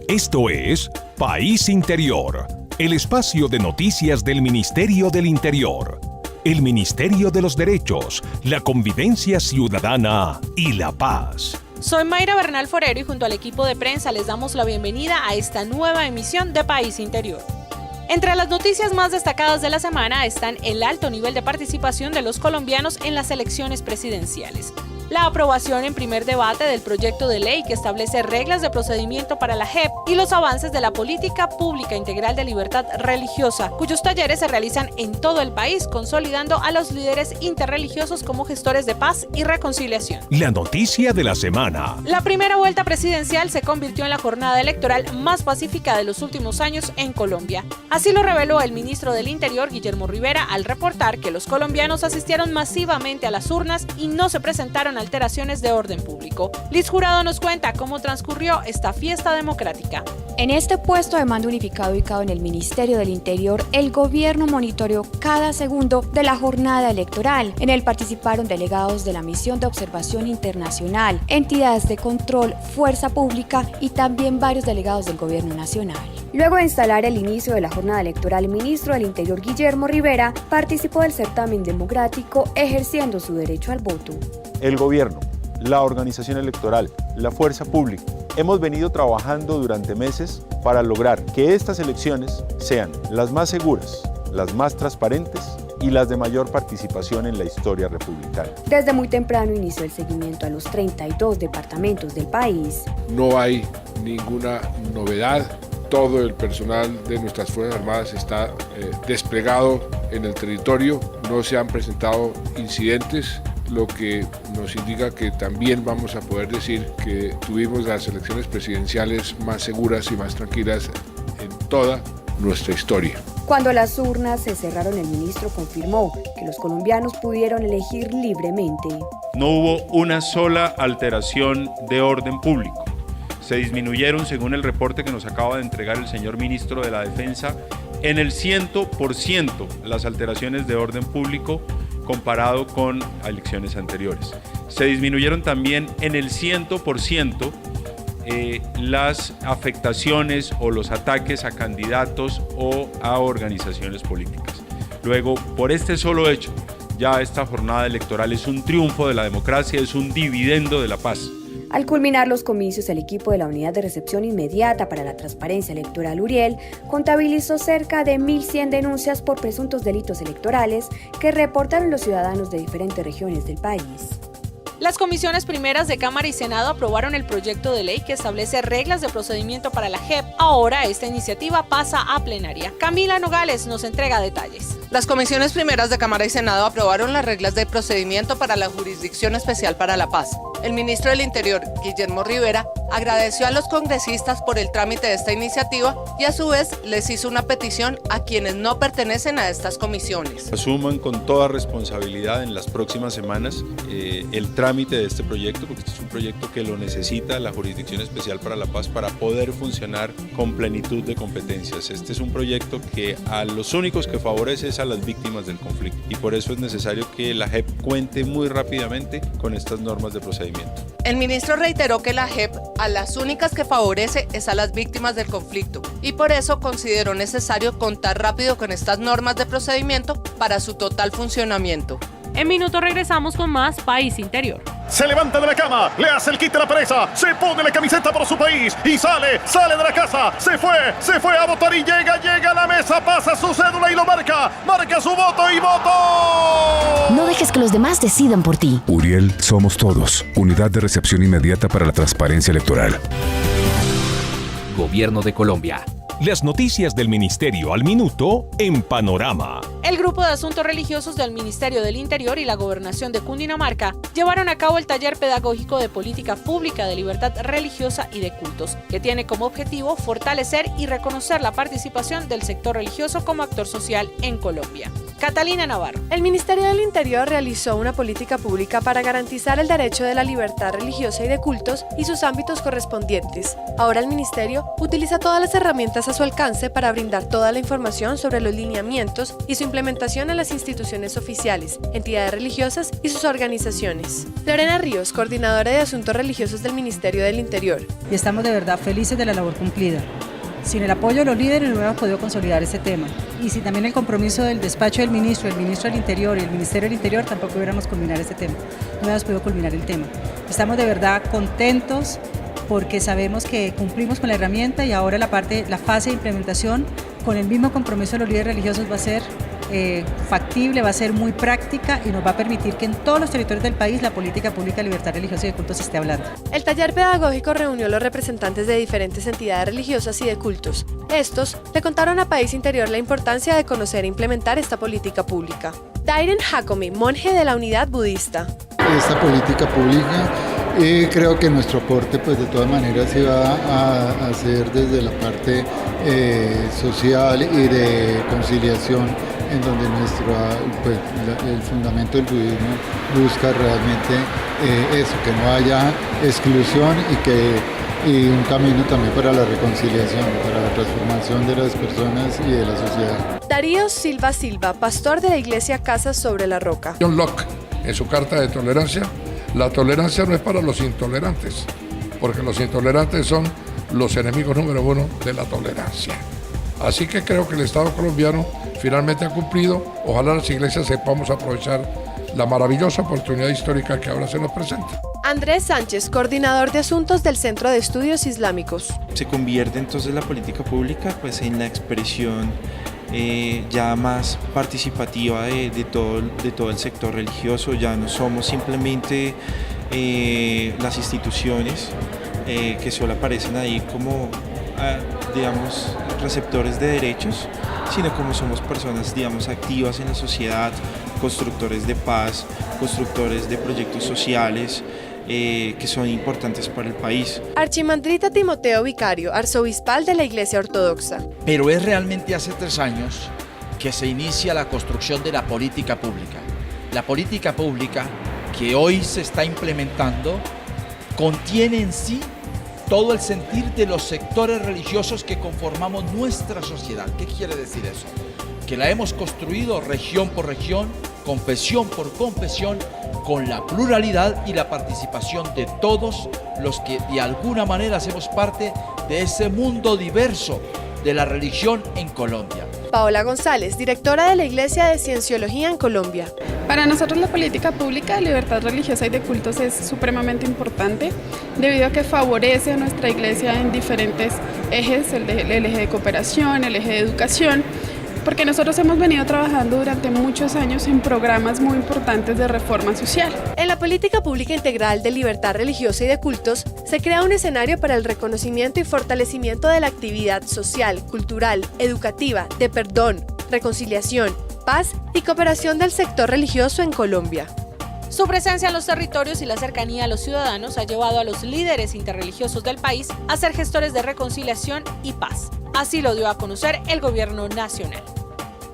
Esto es País Interior, el espacio de noticias del Ministerio del Interior. El Ministerio de los Derechos, la Convivencia Ciudadana y la Paz. Soy Mayra Bernal Forero y junto al equipo de prensa les damos la bienvenida a esta nueva emisión de País Interior. Entre las noticias más destacadas de la semana están el alto nivel de participación de los colombianos en las elecciones presidenciales, la aprobación en primer debate del proyecto de ley que establece reglas de procedimiento para la JEP y los avances de la Política Pública Integral de Libertad Religiosa, cuyos talleres se realizan en todo el país, consolidando a los líderes interreligiosos como gestores de paz y reconciliación. La noticia de la semana. La primera vuelta presidencial se convirtió en la jornada electoral más pacífica de los últimos años en Colombia. Así lo reveló el ministro del Interior, Guillermo Rivera, al reportar que los colombianos asistieron masivamente a las urnas y no se presentaron alteraciones de orden público. Liz Jurado nos cuenta cómo transcurrió esta fiesta democrática. En este puesto de mando unificado ubicado en el Ministerio del Interior, el gobierno monitoreó cada segundo de la jornada electoral. En él participaron delegados de la Misión de Observación Internacional, entidades de control, fuerza pública y también varios delegados del gobierno nacional. Luego de instalar el inicio de la jornada electoral, el ministro del Interior, Guillermo Rivera, participó del certamen democrático ejerciendo su derecho al voto. El gobierno, la organización electoral, la fuerza pública, hemos venido trabajando durante meses para lograr que estas elecciones sean las más seguras, las más transparentes y las de mayor participación en la historia republicana. Desde muy temprano inició el seguimiento a los 32 departamentos del país. No hay ninguna novedad. Todo el personal de nuestras Fuerzas Armadas está desplegado en el territorio. No se han presentado incidentes, lo que nos indica que también vamos a poder decir que tuvimos las elecciones presidenciales más seguras y más tranquilas en toda nuestra historia. Cuando las urnas se cerraron, el ministro confirmó que los colombianos pudieron elegir libremente. No hubo una sola alteración de orden público. Se disminuyeron, según el reporte que nos acaba de entregar el señor ministro de la Defensa, en el 100% las alteraciones de orden público comparado con elecciones anteriores. Se disminuyeron también en el 100% las afectaciones o los ataques a candidatos o a organizaciones políticas. Luego, por este solo hecho, ya esta jornada electoral es un triunfo de la democracia, es un dividendo de la paz. Al culminar los comicios, el equipo de la Unidad de Recepción Inmediata para la Transparencia Electoral Uriel contabilizó cerca de 1.100 denuncias por presuntos delitos electorales que reportaron los ciudadanos de diferentes regiones del país. Las comisiones primeras de Cámara y Senado aprobaron el proyecto de ley que establece reglas de procedimiento para la JEP. Ahora esta iniciativa pasa a plenaria. Camila Nogales nos entrega detalles. Las comisiones primeras de Cámara y Senado aprobaron las reglas de procedimiento para la Jurisdicción Especial para la Paz. El ministro del Interior, Guillermo Rivera, agradeció a los congresistas por el trámite de esta iniciativa y a su vez les hizo una petición a quienes no pertenecen a estas comisiones. Asuman con toda responsabilidad en las próximas semanas el trámite de este proyecto, porque este es un proyecto que lo necesita la Jurisdicción Especial para la Paz para poder funcionar con plenitud de competencias. Este es un proyecto que a los únicos que favorece es a las víctimas del conflicto y por eso es necesario que la JEP cuente muy rápidamente con estas normas de procedimiento. El ministro reiteró que la JEP a las únicas que favorece es a las víctimas del conflicto y por eso consideró necesario contar rápido con estas normas de procedimiento para su total funcionamiento. En minutos regresamos con más País Interior. Se levanta de la cama, le hace el quite a la pereza, se pone la camiseta por su país y sale de la casa, se fue a votar y llega a la mesa, pasa su cédula y lo marca su voto y votó. No dejes que los demás decidan por ti. Uriel Somos Todos, Unidad de Recepción Inmediata para la Transparencia Electoral. Gobierno de Colombia. Las noticias del Ministerio al minuto en Panorama. El Grupo de Asuntos Religiosos del Ministerio del Interior y la Gobernación de Cundinamarca llevaron a cabo el taller pedagógico de Política Pública de Libertad Religiosa y de Cultos, que tiene como objetivo fortalecer y reconocer la participación del sector religioso como actor social en Colombia. Catalina Navarro. El Ministerio del Interior realizó una política pública para garantizar el derecho de la libertad religiosa y de cultos y sus ámbitos correspondientes. Ahora el Ministerio utiliza todas las herramientas a su alcance para brindar toda la información sobre los lineamientos y su implementación implementación a las instituciones oficiales, entidades religiosas y sus organizaciones. Lorena Ríos, coordinadora de Asuntos Religiosos del Ministerio del Interior. Y estamos de verdad felices de la labor cumplida. Sin el apoyo de los líderes no hubiéramos podido consolidar este tema. Y sin también el compromiso del despacho del ministro del Interior y el Ministerio del Interior, tampoco hubiéramos culminar este tema. No hubiéramos podido culminar el tema. Estamos de verdad contentos porque sabemos que cumplimos con la herramienta y ahora la fase de implementación con el mismo compromiso de los líderes religiosos va a ser factible, va a ser muy práctica y nos va a permitir que en todos los territorios del país la política pública de libertad religiosa y de cultos se esté hablando. El taller pedagógico reunió a los representantes de diferentes entidades religiosas y de cultos. Estos le contaron a País Interior la importancia de conocer e implementar esta política pública. Dairen Hakomi, monje de la Unidad Budista. Esta política pública creo que nuestro aporte pues de todas maneras se va a hacer desde la parte social y de conciliación, en donde el fundamento del budismo busca realmente eso, que no haya exclusión y un camino también para la reconciliación, para la transformación de las personas y de la sociedad. Darío Silva Silva, pastor de la iglesia Casas sobre la Roca. John Locke, en su carta de tolerancia, la tolerancia no es para los intolerantes, porque los intolerantes son los enemigos número uno de la tolerancia. Así que creo que el Estado colombiano finalmente ha cumplido. Ojalá las iglesias sepamos aprovechar la maravillosa oportunidad histórica que ahora se nos presenta. Andrés Sánchez, coordinador de asuntos del Centro de Estudios Islámicos. Se convierte entonces la política pública pues, en la expresión ya más participativa de todo el sector religioso. Ya no somos simplemente las instituciones que solo aparecen ahí como digamos, receptores de derechos, sino como somos personas, digamos, activas en la sociedad, constructores de paz, constructores de proyectos sociales que son importantes para el país. Archimandrita Timoteo Vicario, arzobispal de la Iglesia Ortodoxa. Pero es realmente hace 3 años que se inicia la construcción de la política pública. La política pública que hoy se está implementando contiene en sí todo el sentir de los sectores religiosos que conformamos nuestra sociedad. ¿Qué quiere decir eso? Que la hemos construido región por región, confesión por confesión, con la pluralidad y la participación de todos los que de alguna manera hacemos parte de ese mundo diverso de la religión en Colombia. Paola González, directora de la Iglesia de Cienciología en Colombia. Para nosotros la política pública de libertad religiosa y de cultos es supremamente importante debido a que favorece a nuestra iglesia en diferentes ejes, el eje de cooperación, el eje de educación, porque nosotros hemos venido trabajando durante muchos años en programas muy importantes de reforma social. En la política pública integral de libertad religiosa y de cultos se crea un escenario para el reconocimiento y fortalecimiento de la actividad social, cultural, educativa, de perdón, reconciliación, paz y cooperación del sector religioso en Colombia. Su presencia en los territorios y la cercanía a los ciudadanos ha llevado a los líderes interreligiosos del país a ser gestores de reconciliación y paz. Así lo dio a conocer el gobierno nacional.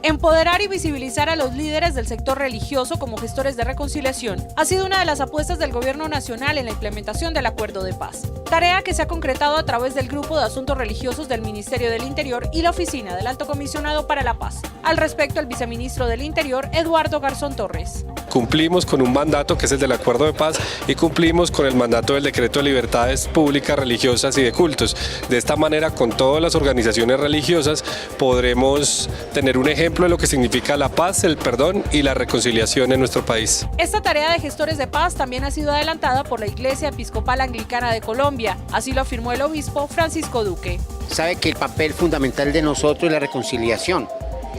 Empoderar y visibilizar a los líderes del sector religioso como gestores de reconciliación ha sido una de las apuestas del gobierno nacional en la implementación del Acuerdo de Paz, tarea que se ha concretado a través del Grupo de Asuntos Religiosos del Ministerio del Interior y la Oficina del Alto Comisionado para la Paz. Al respecto, el viceministro del Interior, Eduardo Garzón Torres. Cumplimos con un mandato que es el del Acuerdo de Paz y cumplimos con el mandato del Decreto de Libertades Públicas, Religiosas y de Cultos. De esta manera, con todas las organizaciones religiosas podremos tener un ejemplo de lo que significa la paz, el perdón y la reconciliación en nuestro país. Esta tarea de gestores de paz también ha sido adelantada por la Iglesia Episcopal Anglicana de Colombia, así lo afirmó el obispo Francisco Duque. Sabe que el papel fundamental de nosotros es la reconciliación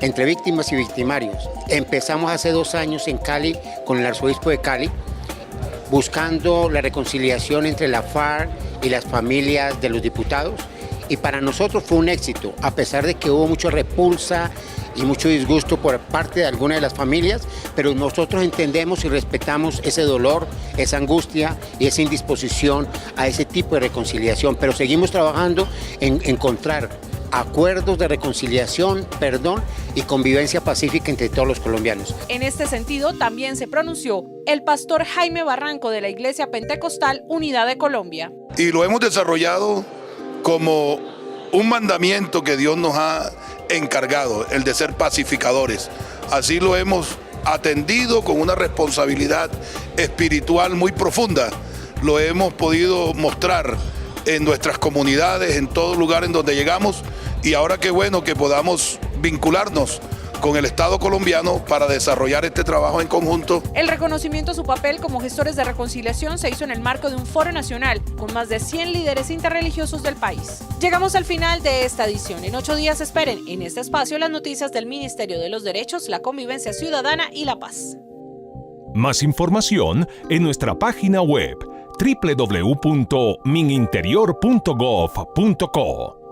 entre víctimas y victimarios. Empezamos hace 2 años en Cali con el arzobispo de Cali, buscando la reconciliación entre la FARC y las familias de los diputados, y para nosotros fue un éxito, a pesar de que hubo mucha repulsa y mucho disgusto por parte de algunas de las familias, pero nosotros entendemos y respetamos ese dolor, esa angustia y esa indisposición a ese tipo de reconciliación, pero seguimos trabajando en encontrar acuerdos de reconciliación, perdón y convivencia pacífica entre todos los colombianos. En este sentido, también se pronunció el pastor Jaime Barranco de la Iglesia Pentecostal Unidad de Colombia. Y lo hemos desarrollado como un mandamiento que Dios nos ha encargado, el de ser pacificadores. así lo hemos atendido con una responsabilidad espiritual muy profunda. Lo hemos podido mostrar en nuestras comunidades, en todo lugar en donde llegamos, y ahora qué bueno que podamos vincularnos con el Estado colombiano para desarrollar este trabajo en conjunto. El reconocimiento a su papel como gestores de reconciliación se hizo en el marco de un foro nacional con más de 100 líderes interreligiosos del país. Llegamos al final de esta edición. En 8 días esperen en este espacio las noticias del Ministerio de los Derechos, la Convivencia Ciudadana y la Paz. Más información en nuestra página web www.mininterior.gov.co.